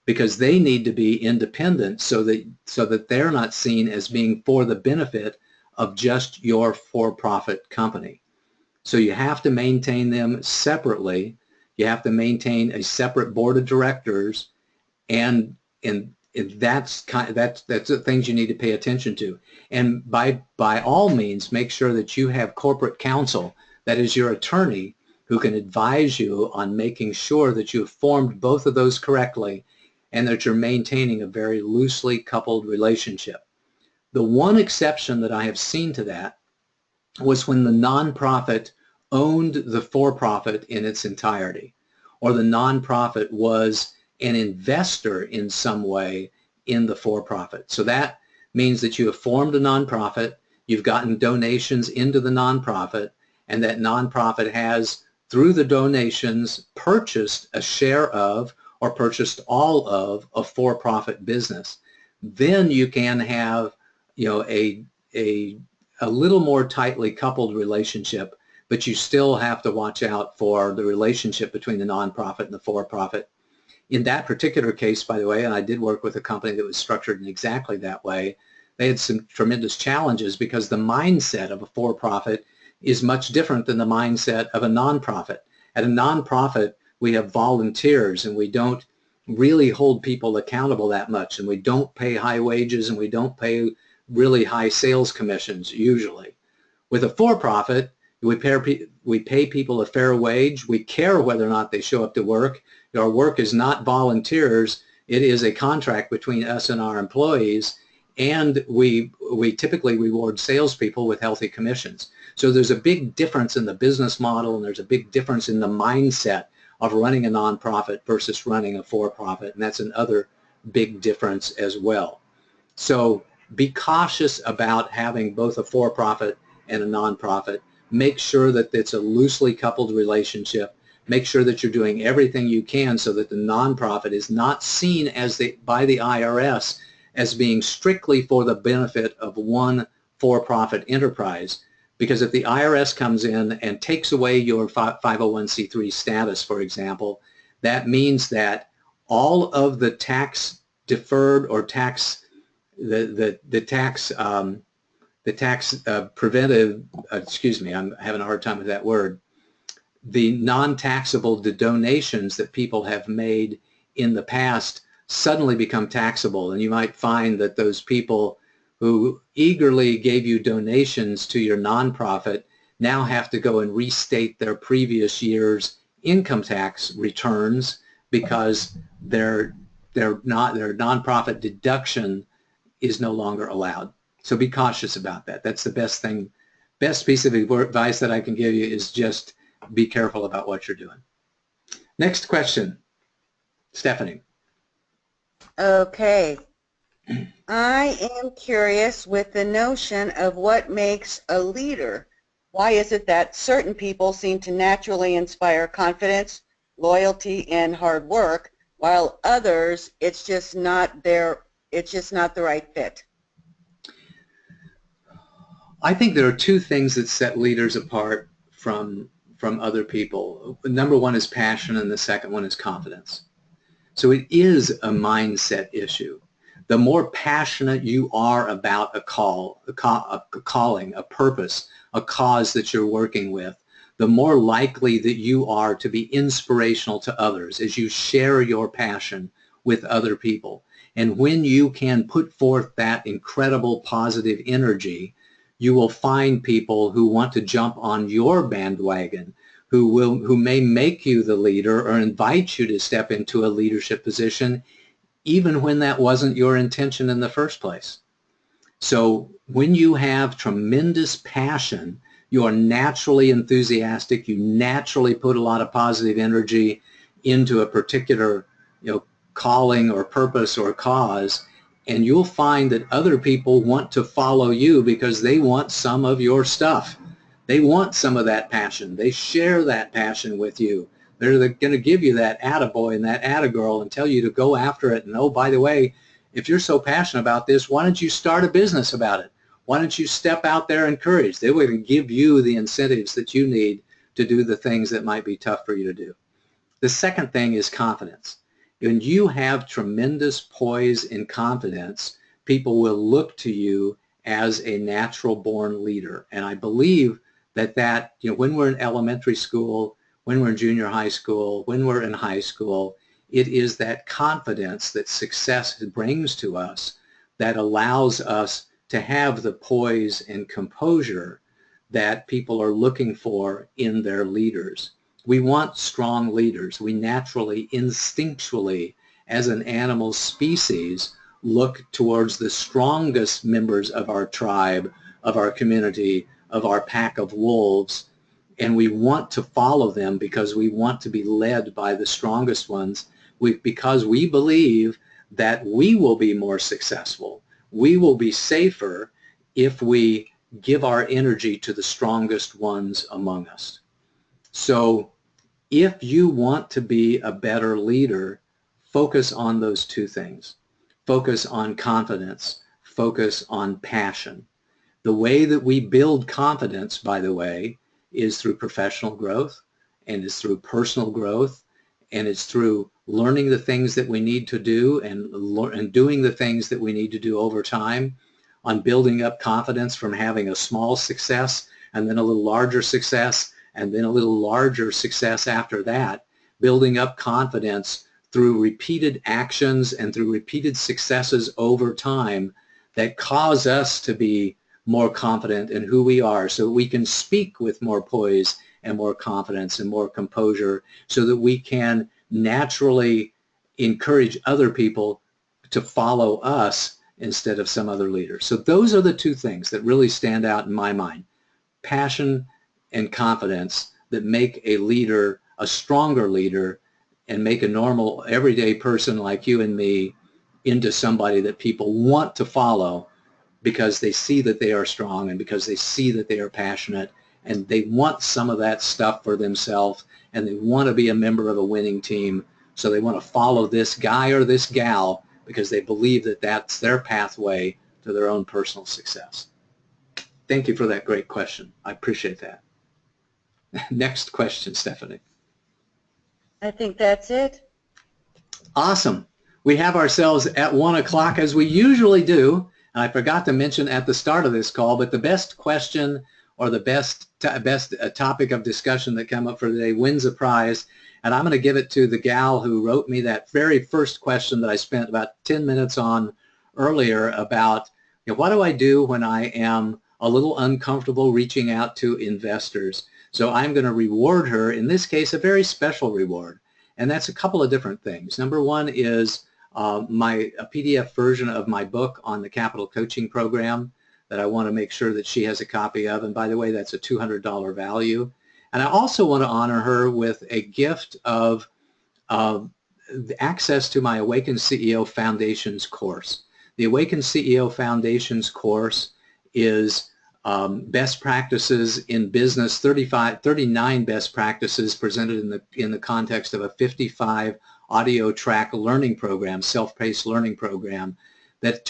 because they need to be independent so that they're not seen as being for the benefit of just your for-profit company. So you have to maintain them separately. You have to maintain a separate board of directors, and that's the things you need to pay attention to. And by all means, make sure that you have corporate counsel, that is your attorney, who can advise you on making sure that you have formed both of those correctly and that you're maintaining a very loosely coupled relationship. The one exception that I have seen to that was when the nonprofit owned the for-profit in its entirety, or the nonprofit was an investor in some way in the for-profit. So that means that you have formed a nonprofit, you've gotten donations into the nonprofit, and that nonprofit has, through the donations, purchased a share of or purchased all of a for-profit business. Then you can have, a little more tightly coupled relationship, but you still have to watch out for the relationship between the nonprofit and the for-profit. In that particular case, by the way, and I did work with a company that was structured in exactly that way, they had some tremendous challenges because the mindset of a for-profit is much different than the mindset of a nonprofit. At a nonprofit, we have volunteers, and we don't really hold people accountable that much, and we don't pay high wages, and we don't pay really high sales commissions usually. With a for-profit, we pay people a fair wage. We care whether or not they show up to work. Our work is not volunteers. It is a contract between us and our employees, and we typically reward salespeople with healthy commissions. So there's a big difference in the business model, and there's a big difference in the mindset of running a nonprofit versus running a for-profit, and that's another big difference as well. So be cautious about having both a for-profit and a nonprofit. Make sure that it's a loosely coupled relationship. Make sure that you're doing everything you can so that the nonprofit is not seen by the IRS as being strictly for the benefit of one for-profit enterprise. Because if the IRS comes in and takes away your 501c3 status, for example, that means that all of the tax deferred or tax preventive, excuse me, I'm having a hard time with that word, the non-taxable donations that people have made in the past suddenly become taxable. And you might find that those people who eagerly gave you donations to your nonprofit now have to go and restate their previous year's income tax returns because their nonprofit deduction is no longer allowed. So be cautious about that. That's the best piece of advice that I can give you, is just be careful about what you're doing. Next question, Stephanie.
Okay. I am curious with the notion of what makes a leader. Why is it that certain people seem to naturally inspire confidence, loyalty, and hard work, while others, it's just not the right fit?
I think there are two things that set leaders apart from other people. Number one is passion, and the second one is confidence. So it is a mindset issue. The more passionate you are about a calling, a purpose, a cause that you're working with, the more likely that you are to be inspirational to others as you share your passion with other people. And when you can put forth that incredible positive energy, you will find people who want to jump on your bandwagon, who may make you the leader or invite you to step into a leadership position, even when that wasn't your intention in the first place. So when you have tremendous passion, you are naturally enthusiastic, you naturally put a lot of positive energy into a particular calling or purpose or cause, and you'll find that other people want to follow you because they want some of your stuff. They want some of that passion. They share that passion with you. They're going to give you that attaboy and that attagirl and tell you to go after it. And oh, by the way, if you're so passionate about this, why don't you start a business about it? Why don't you step out there and encourage? They will give you the incentives that you need to do the things that might be tough for you to do. The second thing is confidence. When you have tremendous poise and confidence, people will look to you as a natural-born leader. And I believe that when we're in elementary school, when we're in junior high school, when we're in high school, it is that confidence that success brings to us that allows us to have the poise and composure that people are looking for in their leaders. We want strong leaders. We naturally, instinctually, as an animal species, look towards the strongest members of our tribe, of our community, of our pack of wolves, and we want to follow them because we want to be led by the strongest ones, because we believe that we will be more successful. We will be safer if we give our energy to the strongest ones among us. So if you want to be a better leader, focus on those two things. Focus on confidence. Focus on passion. The way that we build confidence, by the way, is through professional growth, and it's through personal growth, and it's through learning the things that we need to do and doing the things that we need to do over time, on building up confidence from having a small success and then a little larger success and then a little larger success after that, building up confidence through repeated actions and through repeated successes over time that cause us to be more confident in who we are, so that we can speak with more poise and more confidence and more composure, so that we can naturally encourage other people to follow us instead of some other leader. So those are the two things that really stand out in my mind: passion and confidence, that make a leader a stronger leader and make a normal, everyday person like you and me into somebody that people want to follow because they see that they are strong and because they see that they are passionate, and they want some of that stuff for themselves, and they want to be a member of a winning team, so they want to follow this guy or this gal because they believe that that's their pathway to their own personal success. Thank you for that great question. I appreciate that. Next question, Stephanie.
I think that's it.
Awesome. We have ourselves at 1 o'clock, as we usually do. And I forgot to mention at the start of this call, but the best question or the best topic of discussion that come up for the day wins a prize. And I'm going to give it to the gal who wrote me that very first question that I spent about 10 minutes on earlier about, what do I do when I am a little uncomfortable reaching out to investors? So I'm going to reward her, in this case, a very special reward. And that's a couple of different things. Number one is a PDF version of my book on the capital coaching program that I want to make sure that she has a copy of. And by the way, that's a $200 value. And I also want to honor her with a gift of access to my Awaken CEO Foundations course. The Awaken CEO Foundations course is best practices in business, 39 best practices presented in the context of a 55 audio track learning program, self-paced learning program that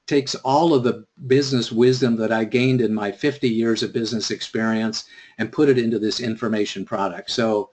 takes all of the business wisdom that I gained in my 50 years of business experience and put it into this information product. So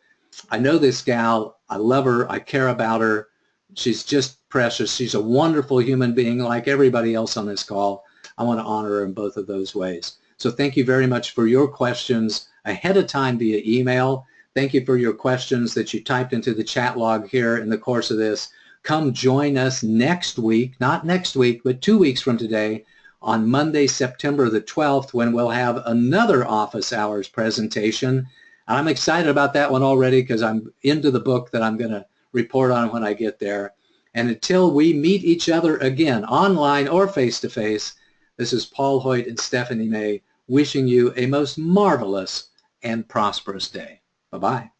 I know this gal, I love her, I care about her, she's just precious, she's a wonderful human being like everybody else on this call. I want to honor her in both of those ways. So thank you very much for your questions ahead of time via email. Thank you for your questions that you typed into the chat log here in the course of this. Come join us next week, not next week, but 2 weeks from today, on Monday, September the 12th, when we'll have another office hours presentation. I'm excited about that one already because I'm into the book that I'm going to report on when I get there. And until we meet each other again, online or face-to-face, this is Paul Hoyt and Stephanie May wishing you a most marvelous and prosperous day. Bye-bye.